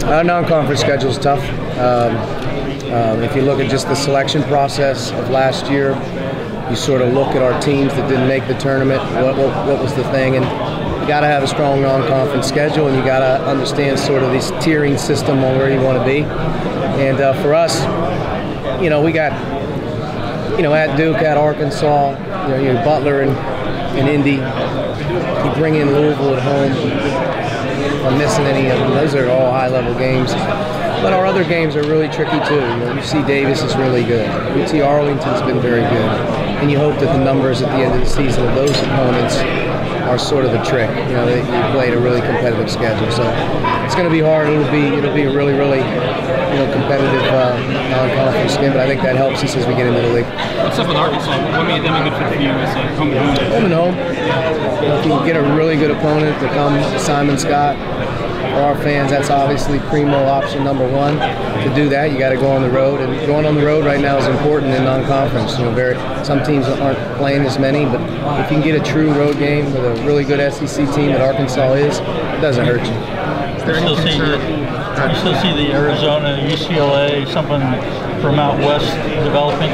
Our non-conference schedule is tough. If you look at just the selection process of last year, you sort of look at our teams that didn't make the tournament, what was the thing, and you got to have a strong non-conference schedule, and you got to understand sort of this tiering system on where you want to be. And for us, we got, at Duke, at Arkansas, Butler and Indy. You bring in Louisville at home. If I'm missing any of them, those are all high-level games. But our other games are really tricky too. UC Davis is really good. UT Arlington's been very good. And you hope that the numbers at the end of the season of those opponents are sort of a trick. They played a really competitive schedule. So it's going to be hard. It'll be a really, really competitive non-conference game. But I think that helps us as we get into the league. What's up with Arkansas? What made them a good fit for you as home and home? Home and home. If you can get a really good opponent to come Simon Scott, for our fans, that's obviously primo option number one. To do that, you got to go on the road, and going on the road right now is important in non-conference. Some teams aren't playing as many, but if you can get a true road game with a really good SEC team that Arkansas is, it doesn't hurt you. You still see the Arizona, UCLA, something from out west developing?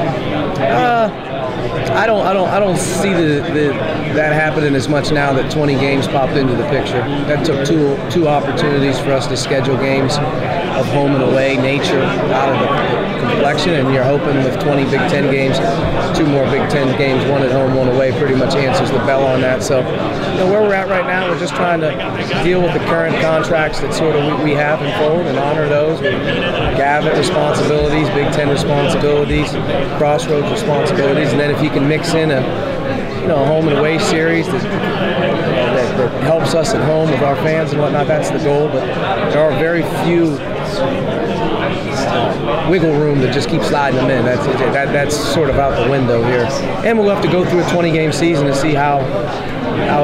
I don't see that happening as much now that 20 games popped into the picture. That took two opportunities for us to schedule games of home and away nature out of the complexion, and you're hoping with 20 Big Ten games, 2 more Big Ten games, 1 at home, 1 away, pretty much answers the bell on that. So where we're at right now, we're just trying to deal with the current contracts that sort of we have in fold and honor those. Gavitt responsibilities, Big Ten responsibilities, Crossroads responsibilities, and then if you can mix in a home and away series that helps us at home with our fans and whatnot, that's the goal. But there are very few wiggle room to just keep sliding them in. That's sort of out the window here. And we'll have to go through a 20-game season to see how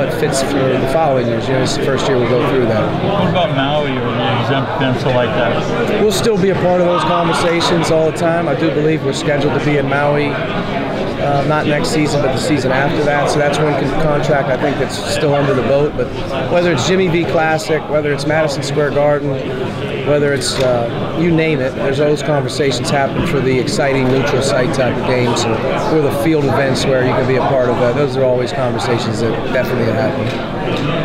it fits for the following years. This is the first year we'll go through that. What about Maui or the exempt pencil like that? We'll still be a part of those conversations all the time. I do believe we're scheduled to be in Maui, not next season, but the season after that. So that's one contract I think that's still under the boat. But whether it's Jimmy V Classic, whether it's Madison Square Garden, whether it's you name it, there's those conversations happen for the exciting neutral site type of games or the field events where you can be a part of that. Those are always conversations that definitely happen.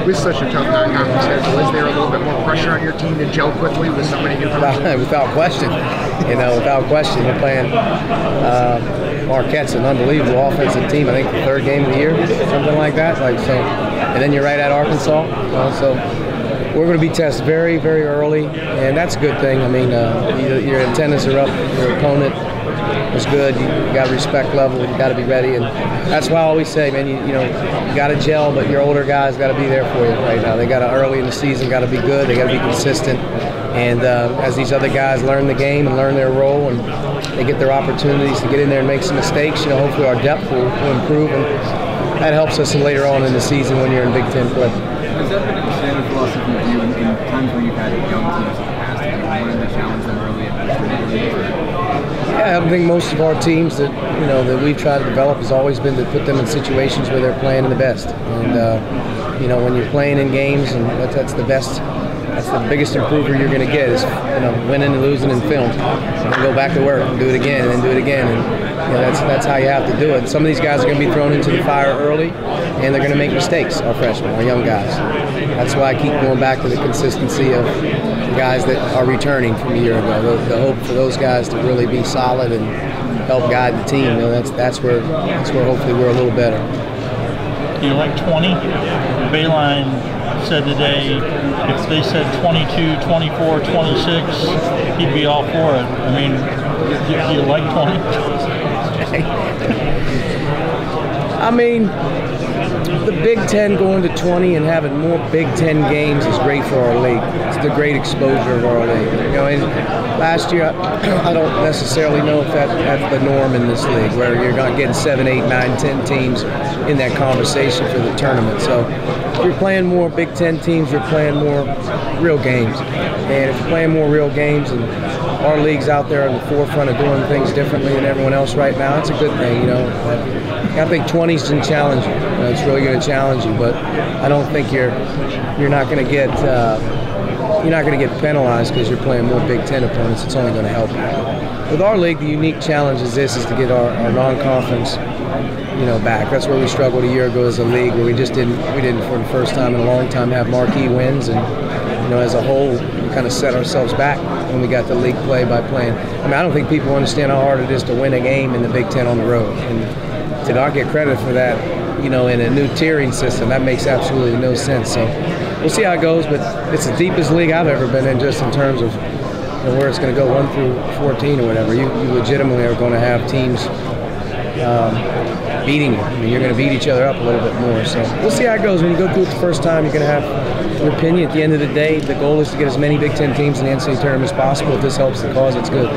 With such a tough non-conference schedule, is there a little bit more pressure on your team to gel quickly with somebody new? Without question. Without question. We're playing Marquette's an unbelievable offensive team. I think the 3rd game of the year, something like that. And then you're right at Arkansas. So we're going to be tested very, very early, and that's a good thing. I mean, your antennas are up, your opponent is good. You got to respect level. You got to be ready, and that's why I always say, man, you got to gel, but your older guys got to be there for you right now. They got to early in the season, got to be good. They got to be consistent, and as these other guys learn the game and learn their role, and they get their opportunities to get in there and make some mistakes, hopefully our depth will improve, and that helps us later on in the season when you're in Big Ten play. Has that been a standard philosophy of you in times when you've had young teams in the past? Have you wanted to challenge them early and Yeah, I think most of our teams that that we've tried to develop has always been to put them in situations where they're playing in the best. And when you're playing in games, and that's the best. That's the biggest improver you're going to get is winning and losing in film. And then go back to work and do it again and then do it again. And that's how you have to do it. Some of these guys are going to be thrown into the fire early, and they're going to make mistakes. Our freshmen, our young guys. That's why I keep going back to the consistency of the guys that are returning from a year ago. The hope for those guys to really be solid and help guide the team. That's where hopefully we're a little better. You like 20? Bayline said today if they said 22, 24, 26, he'd be all for it. I mean, do you like 20? I mean, the Big Ten going to 20 and having more Big Ten games is great for our league. It's the great exposure of our league. And last year, I don't necessarily know if that's the norm in this league, where you're not getting 7, 8, 9, 10 teams in that conversation for the tournament. So if you're playing more Big Ten teams, you're playing more real games. And if you're playing more real games, and our league's out there on the forefront of doing things differently than everyone else right now, it's a good thing. I think 20's going to challenge you. It's really going to challenge you, but I don't think you're not going to get you're not going to get penalized because you're playing more Big Ten opponents. It's only going to help you. With our league, the unique challenge is this: is to get our non-conference, back. That's where we struggled a year ago as a league, where we didn't for the first time in a long time have marquee wins, and as a whole, we kind of set ourselves back when we got the league play by playing. I mean, I don't think people understand how hard it is to win a game in the Big Ten on the road, and to not get credit for that, in a new tiering system, that makes absolutely no sense. So we'll see how it goes, but it's the deepest league I've ever been in, just in terms of where it's going to go 1 through 14 or whatever. You legitimately are going to have teams beating you. I mean, you're going to beat each other up a little bit more. So we'll see how it goes. When you go through it the first time, you're going to have your opinion. At the end of the day, the goal is to get as many Big Ten teams in the NCAA tournament as possible. If this helps the cause, it's good.